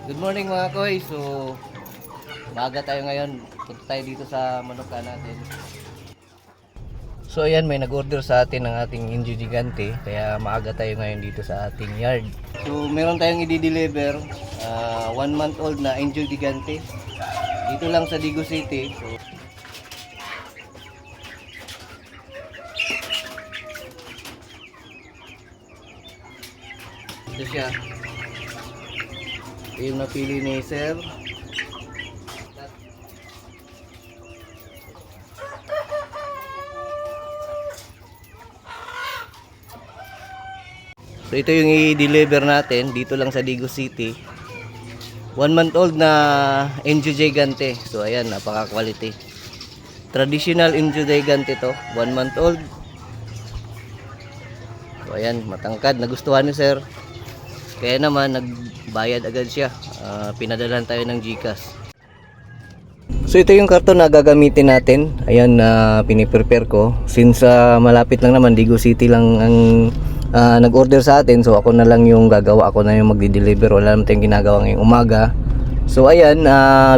Good morning mga koy. So, maaga tayo ngayon. Punta tayo dito sa manuka natin. So ayan, may nag-order sa atin ng ating Indio Gigante. Kaya maaga tayo ngayon dito sa ating yard. So meron tayong i-deliver 1 month old na Indio Gigante. Dito lang sa Digo City. So, ito siya. Ito yung napili ni Sir. So ito yung i-deliver natin dito lang sa Digo City. 1 month old na Indio Gigante. So ayan, napaka-quality. Traditional Indio Gigante to, 1 month old. So ayan, matangkad, nagustuhan ni Sir. Kaya naman nagbayad agad siya. Pinadalan tayo ng GCash. So ito yung karton na gagamitin natin. Ayan na piniprepare ko. Since malapit lang naman, Digo City lang ang nag-order sa atin. So ako na lang yung gagawa. Ako na yung magdi-deliver. Wala naman tayong ginagawa ngayong umaga. So ayan,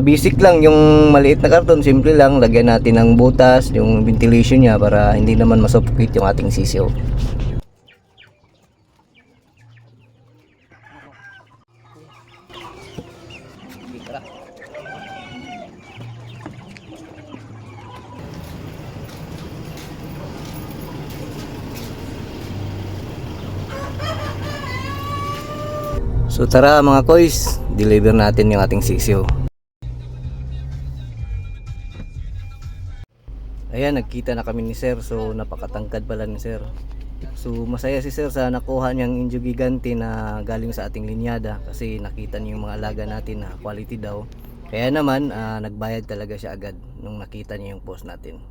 basic lang yung maliit na karton. Simple lang. Lagyan natin ng butas, yung ventilation niya para hindi naman masuffocate yung ating sisiw. So tara mga koys, deliver natin yung ating sisiw. Ayan, nagkita na kami ni Sir. So napakatangkad pala ni Sir. So masaya si Sir sa nakuha niyang Indio Gigante na galing sa ating linyada. Kasi nakita niya yung mga alaga natin na quality daw. Kaya naman nagbayad talaga siya agad nung nakita niya yung post natin.